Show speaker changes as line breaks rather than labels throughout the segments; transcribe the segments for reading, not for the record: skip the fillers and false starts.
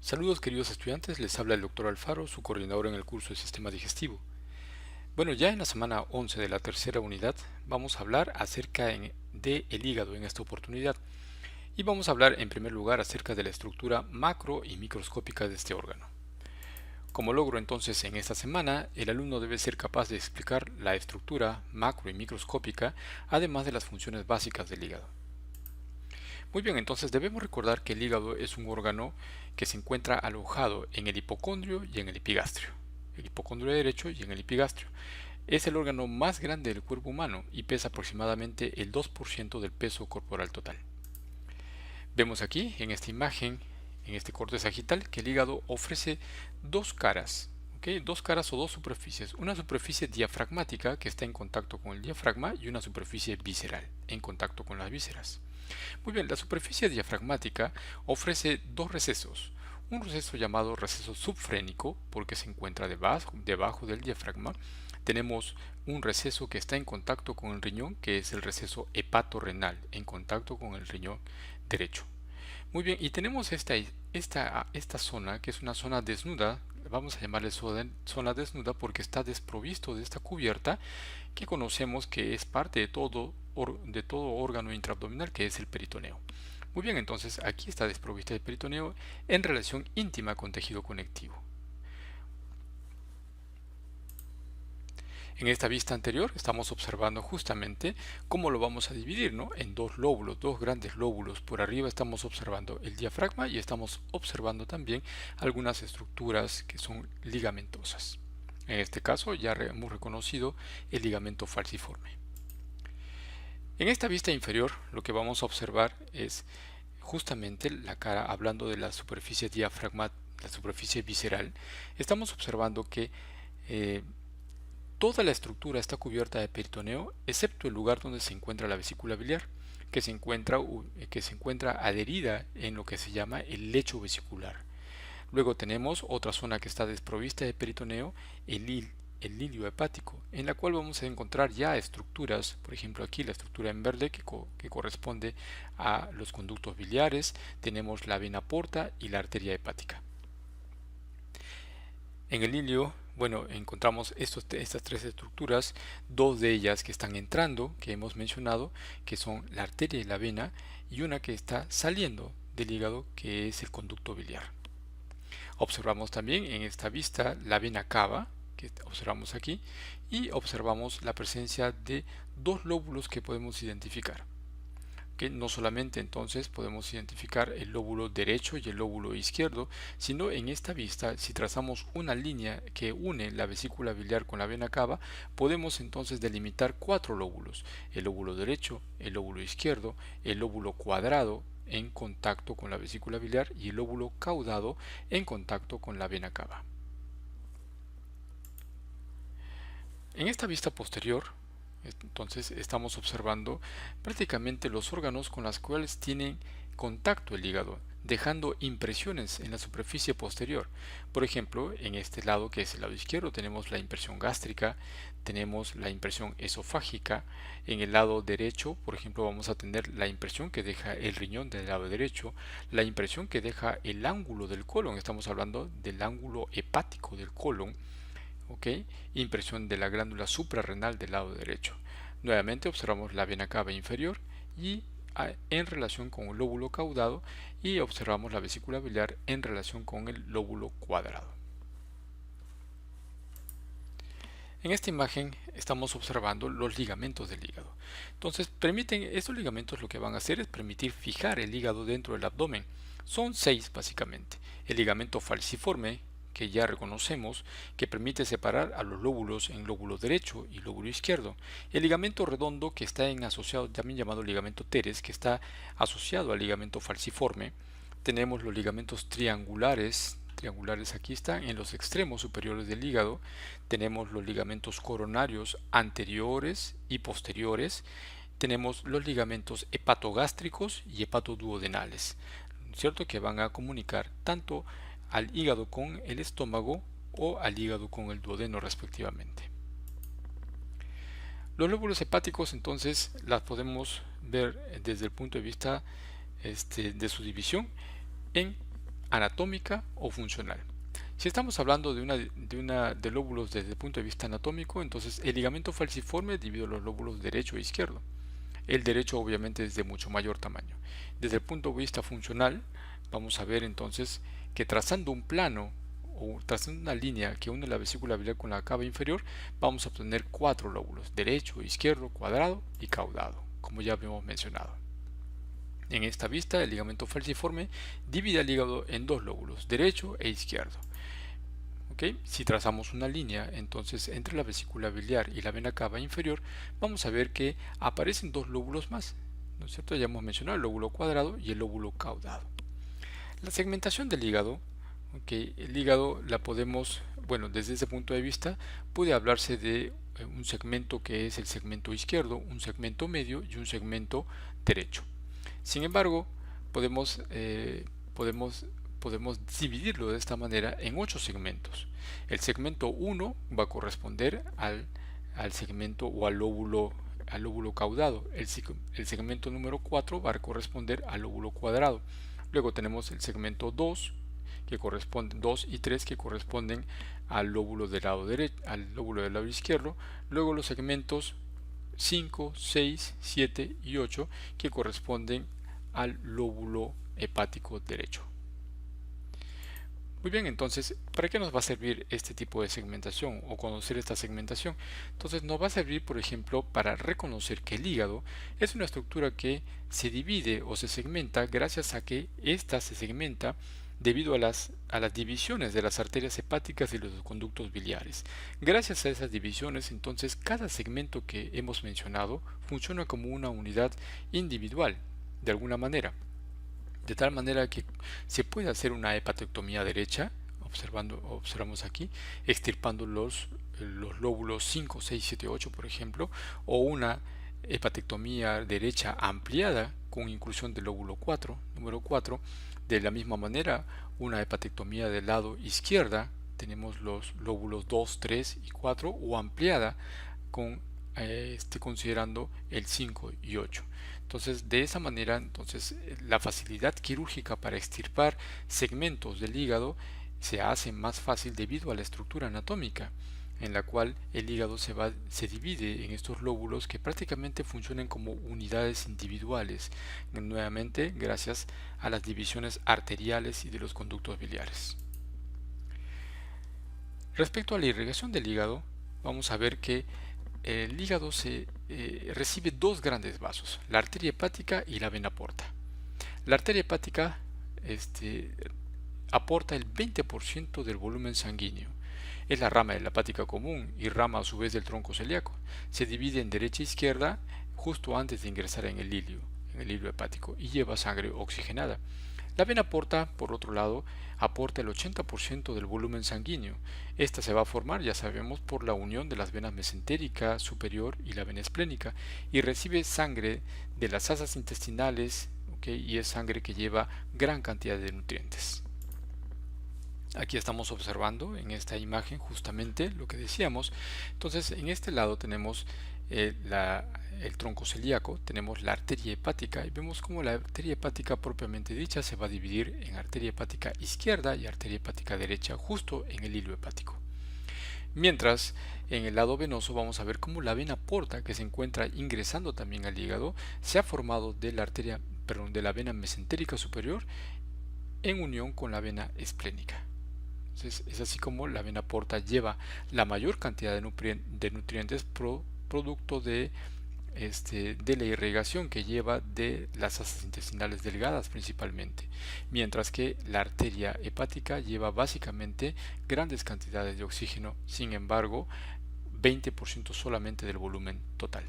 Saludos queridos estudiantes, les habla el doctor Alfaro, su coordinador en el curso de Sistema Digestivo. Bueno, ya en la semana 11 de la tercera unidad vamos a hablar acerca de el hígado en esta oportunidad y vamos a hablar en primer lugar acerca de la estructura macro y microscópica de este órgano. Como logro entonces en esta semana, el alumno debe ser capaz de explicar la estructura macro y microscópica, además de las funciones básicas del hígado. Muy bien, entonces debemos recordar que el hígado es un órgano que se encuentra alojado en el hipocondrio y en el epigastrio. El hipocondrio derecho y en el epigastrio. Es el órgano más grande del cuerpo humano y pesa aproximadamente el 2% del peso corporal total. Vemos aquí en esta imagen, en este corte sagital, que el hígado ofrece dos caras, ¿ok? Dos caras o dos superficies. Una superficie diafragmática que está en contacto con el diafragma y una superficie visceral en contacto con las vísceras. Muy bien, la superficie diafragmática ofrece dos recesos. Un receso llamado receso subfrénico, porque se encuentra debajo del diafragma. Tenemos un receso que está en contacto con el riñón, que es el receso hepatorrenal, en contacto con el riñón derecho. Muy bien, y tenemos esta zona, que es una zona desnuda, vamos a llamarle zona desnuda porque está desprovisto de esta cubierta que conocemos que es parte de todo órgano intraabdominal, que es el peritoneo. Muy bien, entonces aquí está desprovista el peritoneo en relación íntima con tejido conectivo. En esta vista anterior estamos observando justamente cómo lo vamos a dividir, ¿no? En dos lóbulos, dos grandes lóbulos. Por arriba estamos observando el diafragma y estamos observando también algunas estructuras que son ligamentosas. En este caso ya hemos reconocido el ligamento falciforme. En esta vista inferior lo que vamos a observar es justamente la cara, hablando de la superficie diafragmática, la superficie visceral. Estamos observando que eh, toda la estructura está cubierta de peritoneo, excepto el lugar donde se encuentra la vesícula biliar, que se encuentra adherida en lo que se llama el lecho vesicular. Luego tenemos otra zona que está desprovista de peritoneo, el hilio hepático, en la cual vamos a encontrar ya estructuras, por ejemplo aquí la estructura en verde que corresponde a los conductos biliares, tenemos la vena porta y la arteria hepática. En el hilio, bueno, encontramos estas tres estructuras, dos de ellas que están entrando, que hemos mencionado, que son la arteria y la vena, y una que está saliendo del hígado, que es el conducto biliar. Observamos también en esta vista la vena cava, que observamos aquí, y observamos la presencia de dos lóbulos que podemos identificar. Que no solamente entonces podemos identificar el lóbulo derecho y el lóbulo izquierdo, sino en esta vista, si trazamos una línea que une la vesícula biliar con la vena cava, podemos entonces delimitar cuatro lóbulos: el lóbulo derecho, el lóbulo izquierdo, el lóbulo cuadrado en contacto con la vesícula biliar y el lóbulo caudado en contacto con la vena cava. En esta vista posterior, entonces estamos observando prácticamente los órganos con los cuales tiene contacto el hígado, dejando impresiones en la superficie posterior. Por ejemplo, en este lado, que es el lado izquierdo, tenemos la impresión gástrica, tenemos la impresión esofágica. En el lado derecho, por ejemplo, vamos a tener la impresión que deja el riñón del lado derecho, la impresión que deja el ángulo del colon, estamos hablando del ángulo hepático del colon, ¿ok? Impresión de la glándula suprarrenal del lado derecho. Nuevamente observamos la vena cava inferior y en relación con el lóbulo caudado, y observamos la vesícula biliar en relación con el lóbulo cuadrado. En esta imagen estamos observando los ligamentos del hígado. Entonces, estos ligamentos lo que van a hacer es permitir fijar el hígado dentro del abdomen. Son 6 básicamente. El ligamento falciforme, que ya reconocemos, que permite separar a los lóbulos en lóbulo derecho y lóbulo izquierdo. El ligamento redondo, que está asociado, también llamado ligamento teres, que está asociado al ligamento falciforme. Tenemos los ligamentos triangulares aquí están en los extremos superiores del hígado. Tenemos los ligamentos coronarios anteriores y posteriores. Tenemos los ligamentos hepatogástricos y hepatoduodenales, ¿cierto? Que van a comunicar tanto al hígado con el estómago o al hígado con el duodeno respectivamente. Los lóbulos hepáticos entonces las podemos ver desde el punto de vista de su división en anatómica o funcional. Si estamos hablando de lóbulos desde el punto de vista anatómico, entonces el ligamento falciforme divide los lóbulos derecho e izquierdo. El derecho obviamente es de mucho mayor tamaño. Desde el punto de vista funcional, vamos a ver entonces que trazando un plano o trazando una línea que une la vesícula biliar con la cava inferior, vamos a obtener cuatro lóbulos: derecho, izquierdo, cuadrado y caudado, como ya habíamos mencionado. En esta vista, el ligamento falciforme divide el hígado en dos lóbulos, derecho e izquierdo. Si trazamos una línea entonces entre la vesícula biliar y la vena cava inferior, vamos a ver que aparecen dos lóbulos más, ¿no es cierto? Ya hemos mencionado el lóbulo cuadrado y el lóbulo caudado. La segmentación del hígado, el hígado la podemos, bueno, desde ese punto de vista puede hablarse de un segmento que es el segmento izquierdo, un segmento medio y un segmento derecho. Sin embargo, podemos dividirlo de esta manera en 8 segmentos. El segmento 1 va a corresponder al segmento o al lóbulo caudado. El segmento número 4 va a corresponder al lóbulo cuadrado. Luego tenemos el segmento 2 y 3 que corresponden al lóbulo del lado derecho, al lóbulo del lado izquierdo. Luego los segmentos 5, 6, 7 y 8 que corresponden al lóbulo hepático derecho. Muy bien, entonces, ¿para qué nos va a servir este tipo de segmentación o conocer esta segmentación? Entonces, nos va a servir, por ejemplo, para reconocer que el hígado es una estructura que se divide o se segmenta gracias a que ésta se segmenta debido a las divisiones de las arterias hepáticas y los conductos biliares. Gracias a esas divisiones, entonces, cada segmento que hemos mencionado funciona como una unidad individual, de alguna manera. De tal manera que se puede hacer una hepatectomía derecha, observamos aquí, extirpando los lóbulos 5, 6, 7, 8, por ejemplo, o una hepatectomía derecha ampliada con inclusión del lóbulo 4, número 4. De la misma manera, una hepatectomía del lado izquierda, tenemos los lóbulos 2, 3 y 4, o ampliada con considerando el 5 y 8. Entonces, de esa manera, la facilidad quirúrgica para extirpar segmentos del hígado se hace más fácil debido a la estructura anatómica, en la cual el hígado se divide en estos lóbulos que prácticamente funcionan como unidades individuales, nuevamente gracias a las divisiones arteriales y de los conductos biliares. Respecto a la irrigación del hígado, vamos a ver que el hígado recibe dos grandes vasos, la arteria hepática y la vena porta. La arteria hepática aporta el 20% del volumen sanguíneo. Es la rama de la hepática común y rama a su vez del tronco celíaco. Se divide en derecha e izquierda justo antes de ingresar en el hilio hepático, y lleva sangre oxigenada. La vena porta, por otro lado, aporta el 80% del volumen sanguíneo. Esta se va a formar, ya sabemos, por la unión de las venas mesentérica superior y la vena esplénica, y recibe sangre de las asas intestinales, y es sangre que lleva gran cantidad de nutrientes. Aquí estamos observando en esta imagen justamente lo que decíamos. Entonces, en este lado tenemos el tronco celíaco, tenemos la arteria hepática, y vemos cómo la arteria hepática propiamente dicha se va a dividir en arteria hepática izquierda y arteria hepática derecha justo en el hilo hepático. Mientras en el lado venoso vamos a ver cómo la vena porta, que se encuentra ingresando también al hígado, se ha formado de la vena mesentérica superior en unión con la vena esplénica. Entonces, es así como la vena porta lleva la mayor cantidad de nutrientes producto de la irrigación que lleva de las asas intestinales delgadas principalmente, mientras que la arteria hepática lleva básicamente grandes cantidades de oxígeno, sin embargo 20% solamente del volumen total.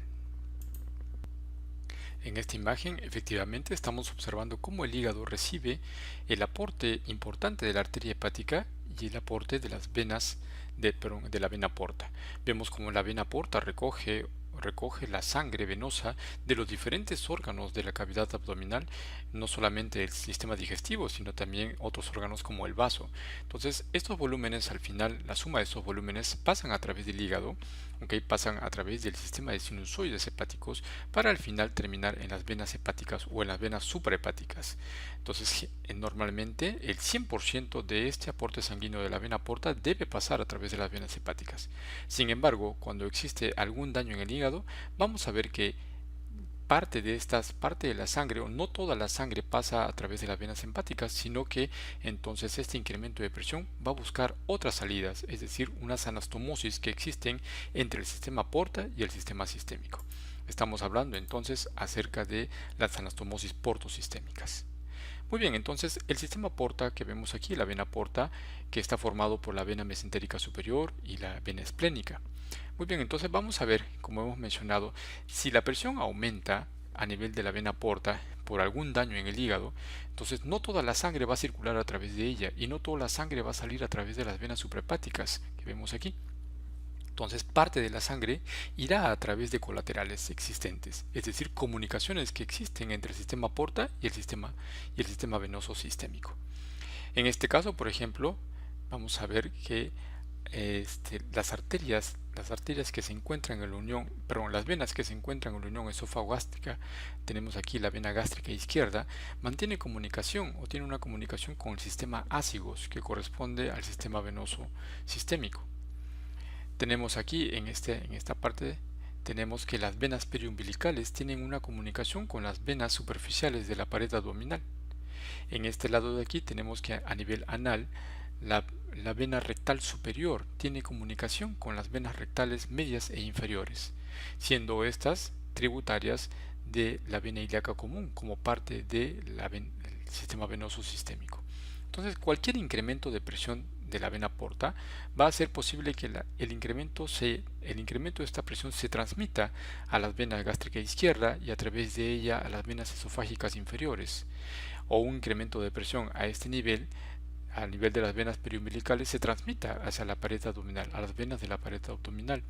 En esta imagen efectivamente estamos observando cómo el hígado recibe el aporte importante de la arteria hepática y el aporte de las venas de la vena porta. Vemos como la vena porta recoge recoge la sangre venosa de los diferentes órganos de la cavidad abdominal, no solamente el sistema digestivo, sino también otros órganos como el vaso. Entonces, estos volúmenes, al final, la suma de estos volúmenes pasan a través del hígado, pasan a través del sistema de sinusoides hepáticos para al final terminar en las venas hepáticas o en las venas suprahepáticas. Entonces, normalmente el 100% de este aporte sanguíneo de la vena porta debe pasar a través de las venas hepáticas. Sin embargo, cuando existe algún daño en el hígado, vamos a ver que parte de la sangre o no toda la sangre pasa a través de las venas hepáticas, sino que entonces este incremento de presión va a buscar otras salidas, es decir, unas anastomosis que existen entre el sistema porta y el sistema sistémico. Estamos hablando entonces acerca de las anastomosis portosistémicas. Muy bien, entonces el sistema porta que vemos aquí, la vena porta, que está formado por la vena mesentérica superior y la vena esplénica. Muy bien, entonces vamos a ver, como hemos mencionado, si la presión aumenta a nivel de la vena porta por algún daño en el hígado, entonces no toda la sangre va a circular a través de ella y no toda la sangre va a salir a través de las venas suprahepáticas que vemos aquí. Entonces parte de la sangre irá a través de colaterales existentes, es decir, comunicaciones que existen entre el sistema porta y el sistema venoso sistémico. En este caso, por ejemplo, vamos a ver que las arterias que se encuentran en la unión, perdón, las venas que se encuentran en la unión esófago-gástrica, tenemos aquí la vena gástrica izquierda, mantiene comunicación o tiene una comunicación con el sistema ácigos que corresponde al sistema venoso sistémico. Tenemos aquí en esta parte tenemos que las venas periumbilicales tienen una comunicación con las venas superficiales de la pared abdominal. En este lado de aquí tenemos que a nivel anal la vena rectal superior tiene comunicación con las venas rectales medias e inferiores, siendo estas tributarias de la vena ilíaca común como parte del sistema venoso sistémico. Entonces, cualquier incremento de presión de la vena porta va a hacer posible que el incremento de esta presión se transmita a las venas gástrica izquierda y a través de ella a las venas esofágicas inferiores, o un incremento de presión a este nivel, al nivel de las venas periumbilicales, se transmita hacia la pared abdominal, a las venas de la pared abdominal,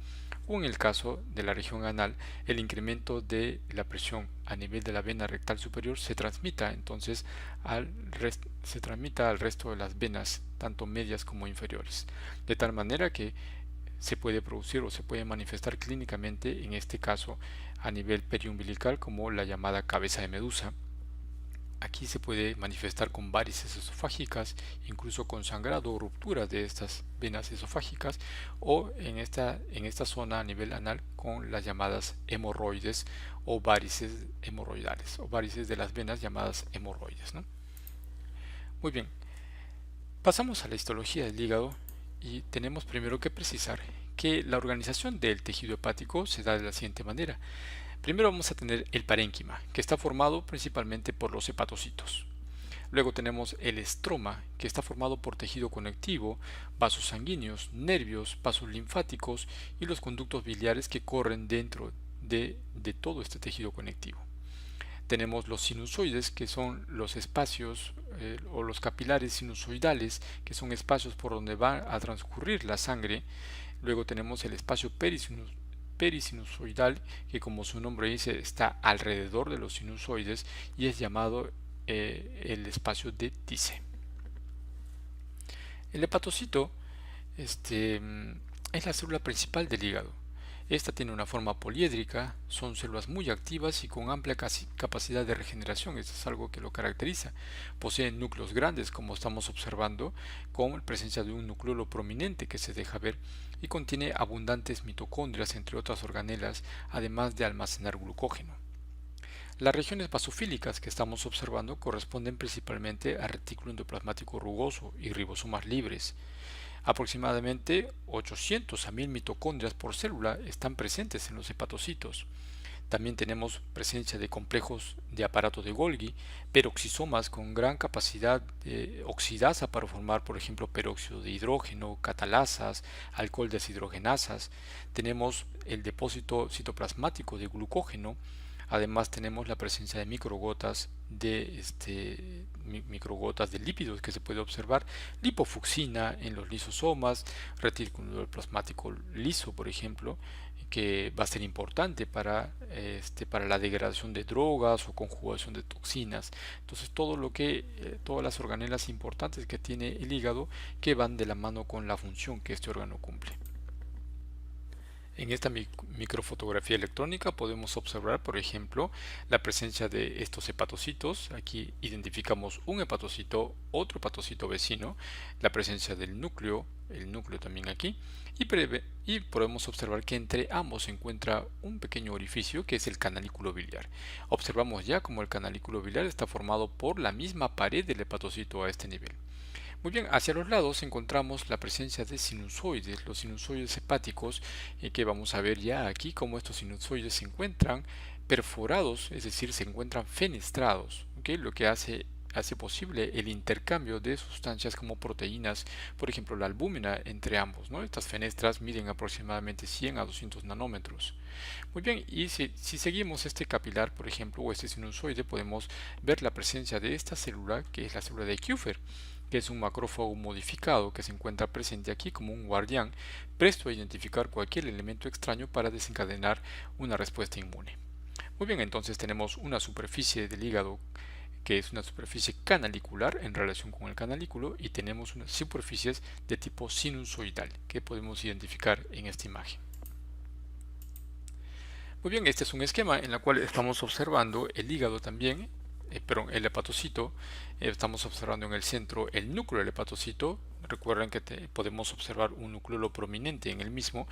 o en el caso de la región anal, el incremento de la presión a nivel de la vena rectal superior se transmita entonces al resto de las venas, tanto medias como inferiores, de tal manera que se puede producir o se puede manifestar clínicamente, en este caso a nivel periumbilical, como la llamada cabeza de medusa. Aquí se puede manifestar con varices esofágicas, incluso con sangrado o ruptura de estas venas esofágicas, o en esta zona a nivel anal con las llamadas hemorroides o varices hemorroidales, o varices de las venas llamadas hemorroides, ¿no? Muy bien, pasamos a la histología del hígado y tenemos primero que precisar que la organización del tejido hepático se da de la siguiente manera. Primero vamos a tener el parénquima, que está formado principalmente por los hepatocitos. Luego tenemos el estroma, que está formado por tejido conectivo, vasos sanguíneos, nervios, vasos linfáticos y los conductos biliares que corren dentro de todo este tejido conectivo. Tenemos los sinusoides, que son los espacios o los capilares sinusoidales, que son espacios por donde va a transcurrir la sangre. Luego tenemos el espacio perisinusoidal, que como su nombre dice está alrededor de los sinusoides y es llamado el espacio de Thiessen. El hepatocito es la célula principal del hígado. Esta tiene una forma poliédrica, son células muy activas y con amplia capacidad de regeneración, esto es algo que lo caracteriza. Poseen núcleos grandes, como estamos observando, con presencia de un nucleolo prominente que se deja ver, y contiene abundantes mitocondrias, entre otras organelas, además de almacenar glucógeno. Las regiones basofílicas que estamos observando corresponden principalmente al retículo endoplasmático rugoso y ribosomas libres. Aproximadamente 800 a 1000 mitocondrias por célula están presentes en los hepatocitos. También tenemos presencia de complejos de aparato de Golgi, peroxisomas con gran capacidad oxidasa para formar, por ejemplo, peróxido de hidrógeno, catalasas, alcohol deshidrogenasas. Tenemos el depósito citoplasmático de glucógeno. Además tenemos la presencia de microgotas de lípidos que se puede observar, lipofucsina en los lisosomas, retículo plasmático liso, por ejemplo, que va a ser importante para la degradación de drogas o conjugación de toxinas. Entonces todas las organelas importantes que tiene el hígado que van de la mano con la función que este órgano cumple. En esta microfotografía electrónica podemos observar, por ejemplo, la presencia de estos hepatocitos. Aquí identificamos un hepatocito, otro hepatocito vecino, la presencia del núcleo, el núcleo también aquí, y podemos observar que entre ambos se encuentra un pequeño orificio que es el canalículo biliar. Observamos ya como el canalículo biliar está formado por la misma pared del hepatocito a este nivel. Muy bien, hacia los lados encontramos la presencia de sinusoides, los sinusoides hepáticos, que vamos a ver ya aquí cómo estos sinusoides se encuentran perforados, es decir, se encuentran fenestrados, ¿ok? Lo que hace posible el intercambio de sustancias como proteínas, por ejemplo la albúmina entre ambos, ¿no? Estas fenestras miden aproximadamente 100 a 200 nanómetros. Muy bien, y si seguimos este capilar, por ejemplo, o este sinusoide, podemos ver la presencia de esta célula, que es la célula de Kupffer, que es un macrófago modificado que se encuentra presente aquí como un guardián, presto a identificar cualquier elemento extraño para desencadenar una respuesta inmune. Muy bien, entonces tenemos una superficie del hígado que es una superficie canalicular en relación con el canalículo, y tenemos unas superficies de tipo sinusoidal que podemos identificar en esta imagen. Muy bien, este es un esquema en el cual estamos observando el hígado también, el hepatocito. Estamos observando en el centro el núcleo del hepatocito. Recuerden que podemos observar un núcleo prominente en el mismo.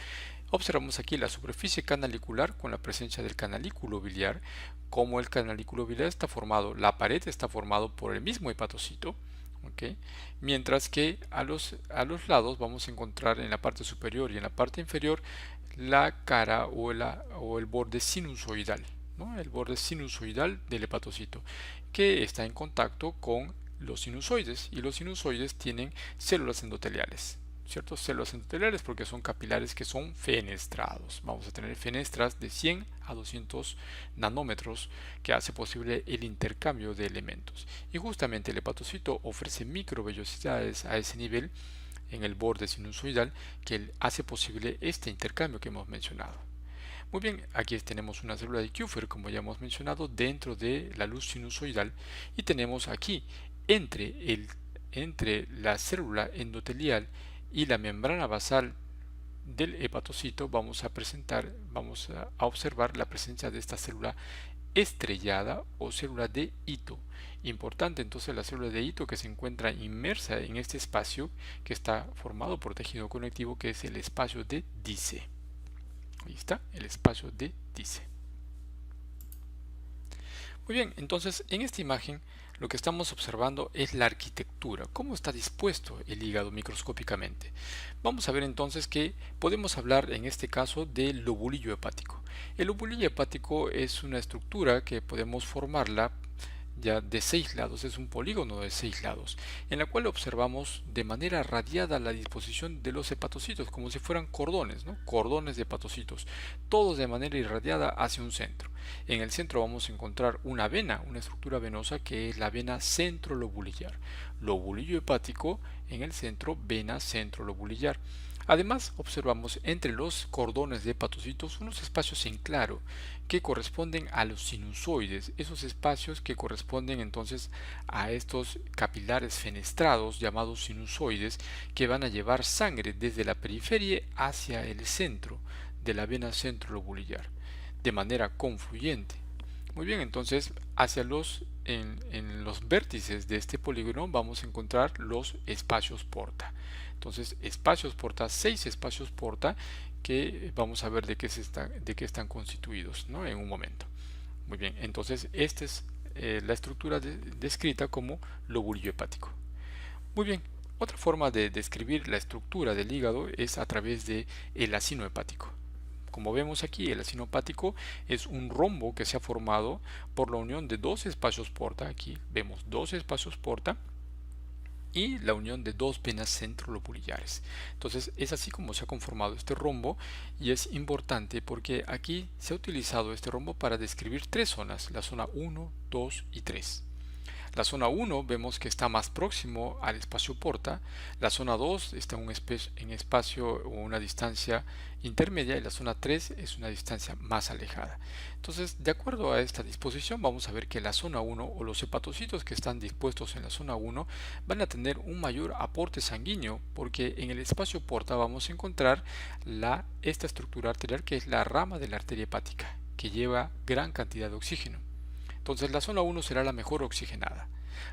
Observamos aquí la superficie canalicular con la presencia del canalículo biliar. Como el canalículo biliar está formado, la pared está formado por el mismo hepatocito. ¿Okay? Mientras que a los lados vamos a encontrar en la parte superior y en la parte inferior la cara o el borde sinusoidal, ¿no? El borde sinusoidal del hepatocito, que está en contacto con los sinusoides, y los sinusoides tienen células endoteliales, ¿cierto? Células endoteliales porque son capilares que son fenestrados. Vamos a tener fenestras de 100 a 200 nanómetros que hace posible el intercambio de elementos. Y justamente el hepatocito ofrece microvellosidades a ese nivel en el borde sinusoidal que hace posible este intercambio que hemos mencionado. Muy bien, aquí tenemos una célula de Kupffer, como ya hemos mencionado, dentro de la luz sinusoidal, y tenemos aquí entre la célula endotelial y la membrana basal del hepatocito vamos a observar la presencia de esta célula estrellada o célula de Ito. Importante entonces la célula de Ito, que se encuentra inmersa en este espacio que está formado por tejido conectivo, que es el espacio de Dice. Ahí está, el espacio de Dice. Muy bien, entonces en esta imagen lo que estamos observando es la arquitectura, cómo está dispuesto el hígado microscópicamente. Vamos a ver entonces que podemos hablar en este caso del lobulillo hepático. El lobulillo hepático es una estructura que podemos formarla ya de 6 lados, es un polígono de 6 lados, en la cual observamos de manera radiada la disposición de los hepatocitos, como si fueran cordones, ¿no? Cordones de hepatocitos, todos de manera irradiada hacia un centro. En el centro vamos a encontrar una vena, una estructura venosa que es la vena centrolobulillar. Lobulillo hepático en el centro, vena centrolobulillar. Además, observamos entre los cordones de hepatocitos unos espacios en claro que corresponden a los sinusoides, esos espacios que corresponden entonces a estos capilares fenestrados llamados sinusoides, que van a llevar sangre desde la periferia hacia el centro de la vena centrolobulillar de manera confluyente. Muy bien, entonces en los vértices de este polígono vamos a encontrar los espacios porta. Entonces, espacios porta, 6 espacios porta, que vamos a ver de qué están constituidos, ¿no? En un momento. Muy bien, entonces esta es la estructura descrita como lobulillo hepático. Muy bien, otra forma de describir la estructura del hígado es a través de el acino hepático. Como vemos aquí, el acino hepático es un rombo que se ha formado por la unión de dos espacios porta. Aquí vemos dos espacios porta y la unión de dos venas centrolobulillares. Entonces es así como se ha conformado este rombo, y es importante porque aquí se ha utilizado este rombo para describir tres zonas, la zona 1, 2 y 3. La zona 1 vemos que está más próximo al espacio porta, la zona 2 está en espacio o una distancia intermedia y la zona 3 es una distancia más alejada. Entonces, de acuerdo a esta disposición, vamos a ver que la zona 1 o los hepatocitos que están dispuestos en la zona 1 van a tener un mayor aporte sanguíneo porque en el espacio porta vamos a encontrar esta estructura arterial que es la rama de la arteria hepática, que lleva gran cantidad de oxígeno. Entonces la zona 1 será la mejor oxigenada.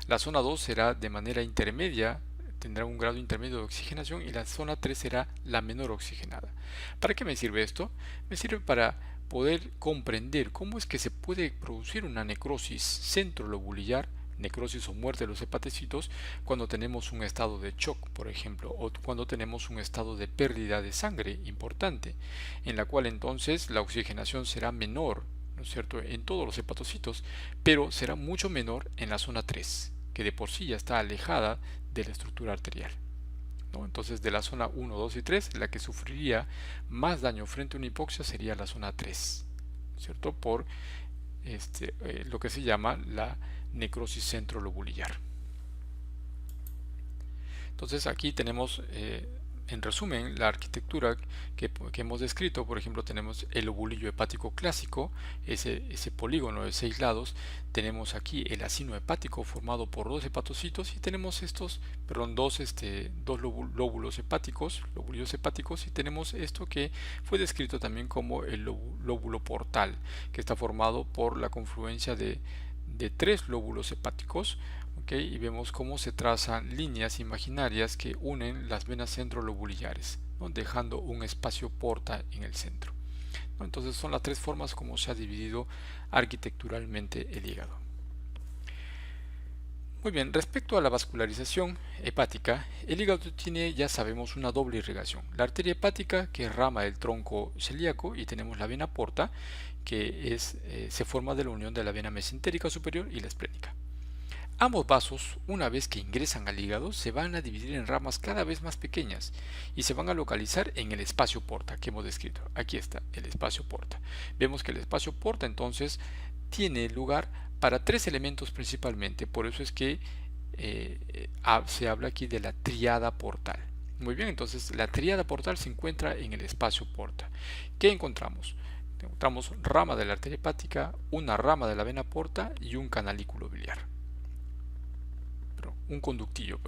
La zona 2 será de manera intermedia, tendrá un grado intermedio de oxigenación y la zona 3 será la menor oxigenada. ¿Para qué me sirve esto? Me sirve para poder comprender cómo es que se puede producir una necrosis centrolobulillar, necrosis o muerte de los hepatocitos, cuando tenemos un estado de shock, por ejemplo, o cuando tenemos un estado de pérdida de sangre importante, en la cual entonces la oxigenación será menor, ¿no es cierto?, en todos los hepatocitos, pero será mucho menor en la zona 3, que de por sí ya está alejada de la estructura arterial, ¿no? Entonces, de la zona 1, 2 y 3, la que sufriría más daño frente a una hipoxia sería la zona 3, ¿cierto?, por lo que se llama la necrosis centrolobulillar. Entonces, aquí tenemos en resumen la arquitectura que hemos descrito. Por ejemplo, tenemos el lobulillo hepático clásico, ese polígono de 6 lados. Tenemos aquí el acino hepático formado por dos hepatocitos y tenemos dos lóbulos hepáticos, lobulillos hepáticos, y tenemos esto que fue descrito también como el lóbulo portal, que está formado por la confluencia de tres lóbulos hepáticos. Y vemos cómo se trazan líneas imaginarias que unen las venas centrolobulillares, ¿no?, dejando un espacio porta en el centro, ¿no? Entonces son las tres formas como se ha dividido arquitecturalmente el hígado. Muy bien, respecto a la vascularización hepática, el hígado tiene, ya sabemos, una doble irrigación. La arteria hepática, que es rama del tronco celíaco, y tenemos la vena porta, que se forma de la unión de la vena mesentérica superior y la esplénica. Ambos vasos, una vez que ingresan al hígado, se van a dividir en ramas cada vez más pequeñas y se van a localizar en el espacio porta que hemos descrito. Aquí está el espacio porta. Vemos que el espacio porta entonces tiene lugar para tres elementos principalmente, por eso es que se habla aquí de la tríada portal. Muy bien, entonces la tríada portal se encuentra en el espacio porta. ¿Qué encontramos? Encontramos rama de la arteria hepática, una rama de la vena porta y un canalículo biliar. Un conductillo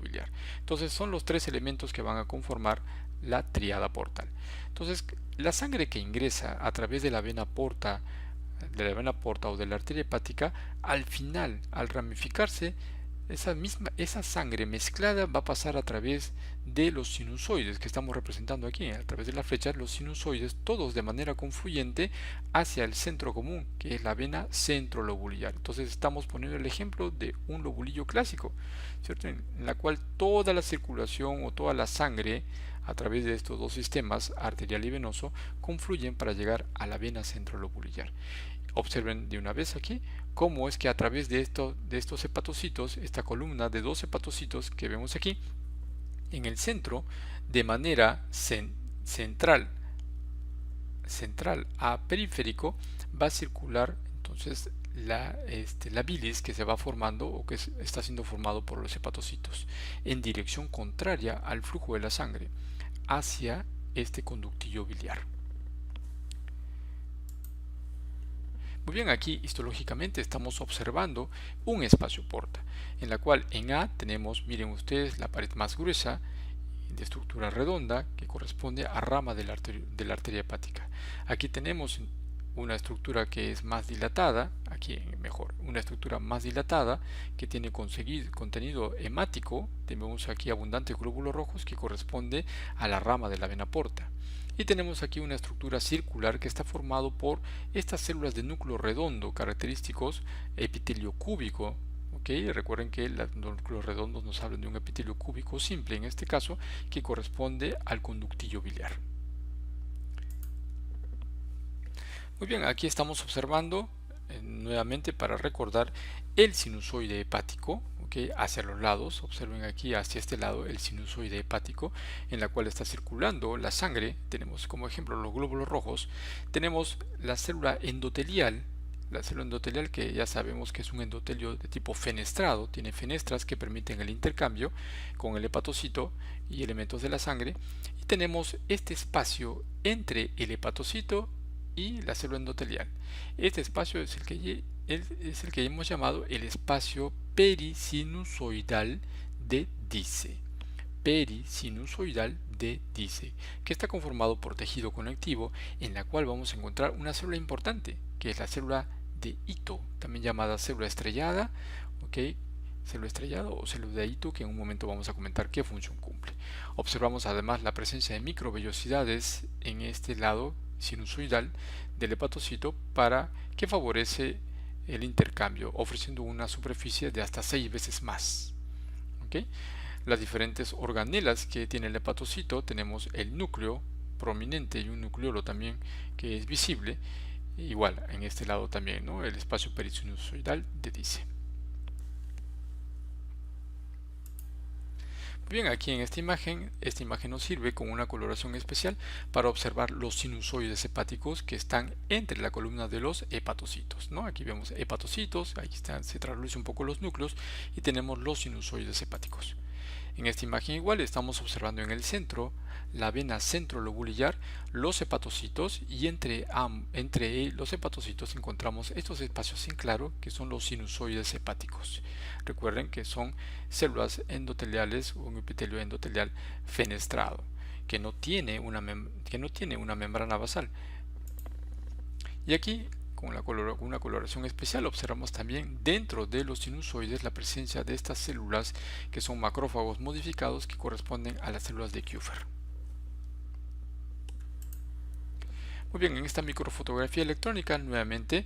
biliar. Entonces son los tres elementos que van a conformar la tríada portal. Entonces la sangre que ingresa a través de la vena porta o de la arteria hepática, al final, al ramificarse, esa sangre mezclada va a pasar a través de los sinusoides que estamos representando aquí, a través de la flecha, los sinusoides, todos de manera confluyente hacia el centro común, que es la vena centrolobulillar. Entonces estamos poniendo el ejemplo de un lobulillo clásico, ¿cierto?, en la cual toda la circulación o toda la sangre a través de estos dos sistemas, arterial y venoso, confluyen para llegar a la vena centrolobulillar. Observen de una vez aquí cómo es que a través de estos hepatocitos, esta columna de dos hepatocitos que vemos aquí, en el centro, de manera central a periférico, va a circular entonces la bilis que se va formando o que está siendo formado por los hepatocitos en dirección contraria al flujo de la sangre hacia este conductillo biliar. Muy bien, aquí histológicamente estamos observando un espacio porta, en la cual en A tenemos, miren ustedes, la pared más gruesa de estructura redonda que corresponde a rama de la arteria hepática. Aquí tenemos una estructura que es más dilatada, aquí mejor, una estructura más dilatada que tiene contenido hemático, tenemos aquí abundantes glóbulos rojos que corresponde a la rama de la vena porta. Y tenemos aquí una estructura circular que está formado por estas células de núcleo redondo característicos epitelio cúbico. Recuerden que los núcleos redondos nos hablan de un epitelio cúbico simple, en este caso, que corresponde al conductillo biliar. Muy bien, aquí estamos observando nuevamente para recordar el sinusoide hepático, hacia los lados. Observen aquí hacia este lado el sinusoide hepático, en la cual está circulando la sangre. Tenemos como ejemplo los glóbulos rojos, tenemos la célula endotelial La célula endotelial, que ya sabemos que es un endotelio de tipo fenestrado, tiene fenestras que permiten el intercambio con el hepatocito y elementos de la sangre. Y tenemos este espacio entre el hepatocito y la célula endotelial. Este espacio es el que hemos llamado el espacio perisinusoidal de Dice. Perisinusoidal de Dice, que está conformado por tejido conectivo, en la cual vamos a encontrar una célula importante, que es la célula de Ito, también llamada célula estrellada, célula estrellada o célula de Ito, que en un momento vamos a comentar qué función cumple. Observamos además la presencia de microvellosidades en este lado sinusoidal del hepatocito para que favorece el intercambio, ofreciendo una superficie de hasta 6 veces más. Las diferentes organelas que tiene el hepatocito, tenemos el núcleo prominente y un nucleolo también que es visible, igual en este lado también, ¿no? El espacio perisinusoidal de Dice. Bien, aquí en esta imagen nos sirve con una coloración especial para observar los sinusoides hepáticos que están entre la columna de los hepatocitos, ¿no? Aquí vemos hepatocitos, aquí se trasluce un poco los núcleos y tenemos los sinusoides hepáticos. En esta imagen igual estamos observando en el centro la vena centrolobulillar, los hepatocitos, y entre los hepatocitos encontramos estos espacios en claro que son los sinusoides hepáticos. Recuerden que son células endoteliales o un epitelio endotelial fenestrado que no tiene una membrana basal. Y aquí con una coloración especial observamos también dentro de los sinusoides la presencia de estas células que son macrófagos modificados que corresponden a las células de Kupffer. Muy bien, en esta microfotografía electrónica nuevamente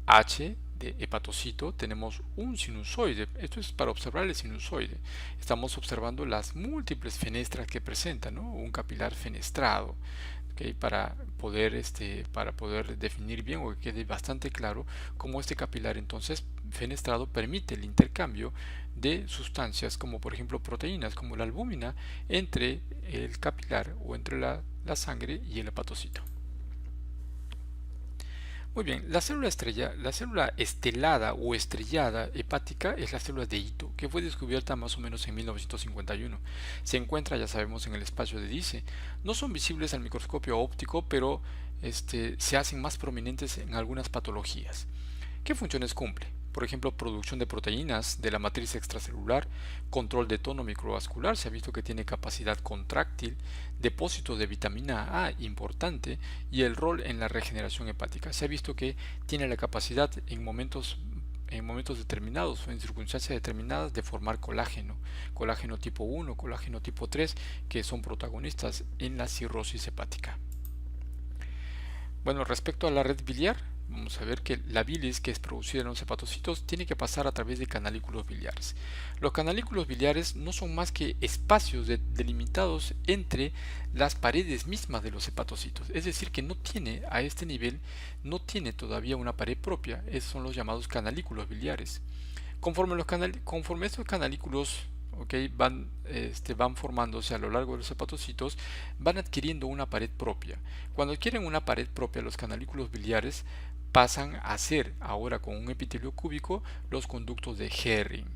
H de hepatocito tenemos un sinusoide. Esto es para observar el sinusoide. Estamos observando las múltiples fenestras que presenta, ¿no? Un capilar fenestrado. Para poder definir bien o que quede bastante claro cómo este capilar entonces fenestrado permite el intercambio de sustancias como por ejemplo proteínas como la albúmina entre el capilar o entre la sangre y el hepatocito. Muy bien, la célula estelada o estrellada hepática es la célula de Ito, que fue descubierta más o menos en 1951. Se encuentra, ya sabemos, en el espacio de Dice. No son visibles al microscopio óptico, pero se hacen más prominentes en algunas patologías. ¿Qué funciones cumple? Por ejemplo, producción de proteínas de la matriz extracelular, control de tono microvascular, se ha visto que tiene capacidad contráctil, depósito de vitamina A importante y el rol en la regeneración hepática. Se ha visto que tiene la capacidad en momentos determinados o en circunstancias determinadas de formar colágeno tipo 1, colágeno tipo 3, que son protagonistas en la cirrosis hepática. Bueno, respecto a la red biliar, vamos a ver que la bilis que es producida en los hepatocitos tiene que pasar a través de canalículos biliares. Los canalículos biliares no son más que espacios delimitados entre las paredes mismas de los hepatocitos, es decir, que no tiene a este nivel, no tiene todavía una pared propia. Esos son los llamados canalículos biliares. Conforme estos canalículos van formándose a lo largo de los hepatocitos, van adquiriendo una pared propia. Cuando adquieren una pared propia, los canalículos biliares pasan a ser ahora con un epitelio cúbico los conductos de Herring.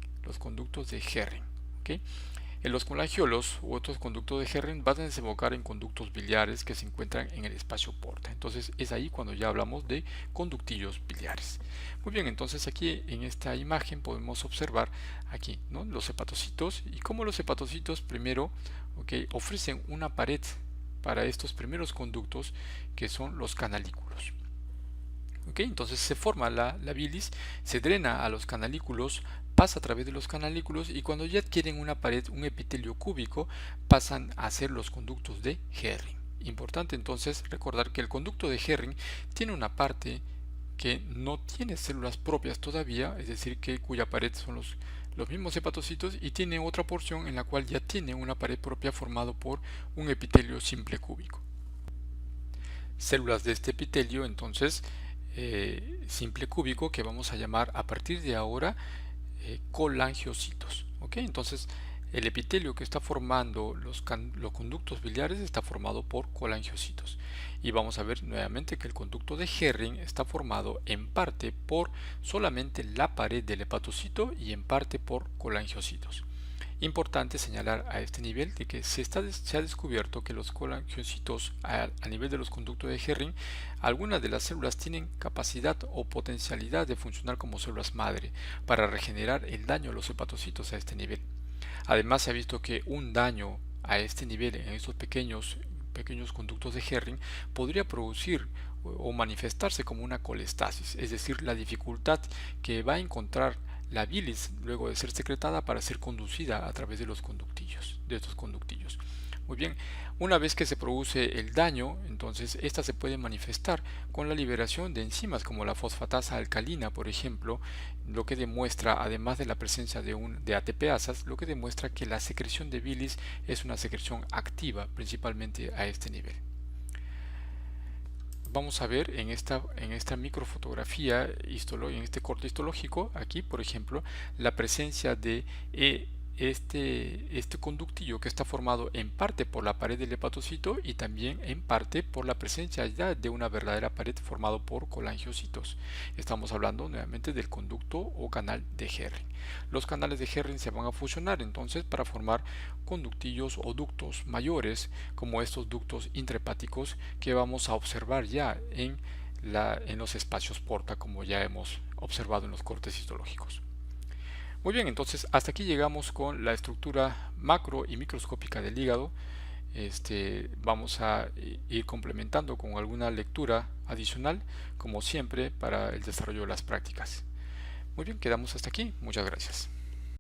En los colangiolos u otros conductos de Herring van a desembocar en conductos biliares que se encuentran en el espacio porta. Entonces es ahí cuando ya hablamos de conductillos biliares. Muy bien, entonces aquí en esta imagen podemos observar aquí, ¿no?, los hepatocitos y cómo los hepatocitos primero ofrecen una pared para estos primeros conductos que son los canalículos. Entonces se forma la bilis, se drena a los canalículos, pasa a través de los canalículos y cuando ya adquieren una pared, un epitelio cúbico, pasan a ser los conductos de Herring. Importante entonces recordar que el conducto de Herring tiene una parte que no tiene células propias todavía, es decir, cuya pared son los mismos hepatocitos, y tiene otra porción en la cual ya tiene una pared propia formado por un epitelio simple cúbico. Células de este epitelio entonces simple cúbico que vamos a llamar a partir de ahora colangiocitos. Entonces El epitelio que está formando los conductos biliares está formado por colangiocitos. Y vamos a ver nuevamente que el conducto de Herring está formado en parte por solamente la pared del hepatocito y en parte por colangiocitos. Importante señalar a este nivel de que se ha descubierto que los colangiocitos a nivel de los conductos de Herring, algunas de las células tienen capacidad o potencialidad de funcionar como células madre para regenerar el daño a los hepatocitos a este nivel. Además se ha visto que un daño a este nivel en estos pequeños conductos de Herring podría producir o manifestarse como una colestasis, es decir, la dificultad que va a encontrar la bilis luego de ser secretada para ser conducida a través de estos conductillos. Muy bien, una vez que se produce el daño, entonces esta se puede manifestar con la liberación de enzimas como la fosfatasa alcalina, por ejemplo, lo que demuestra, además de la presencia de ATPasas, lo que demuestra que la secreción de bilis es una secreción activa, principalmente a este nivel. Vamos a ver en esta microfotografía, en este corte histológico, aquí por ejemplo, la presencia de este conductillo que está formado en parte por la pared del hepatocito y también en parte por la presencia ya de una verdadera pared formado por colangiocitos. Estamos hablando nuevamente del conducto o canal de Herring. Los canales de Herring se van a fusionar entonces para formar conductillos o ductos mayores, como estos ductos intrahepáticos que vamos a observar ya en los espacios porta, como ya hemos observado en los cortes histológicos. Muy bien, entonces hasta aquí llegamos con la estructura macro y microscópica del hígado. Vamos a ir complementando con alguna lectura adicional, como siempre, para el desarrollo de las prácticas. Muy bien, quedamos hasta aquí. Muchas gracias.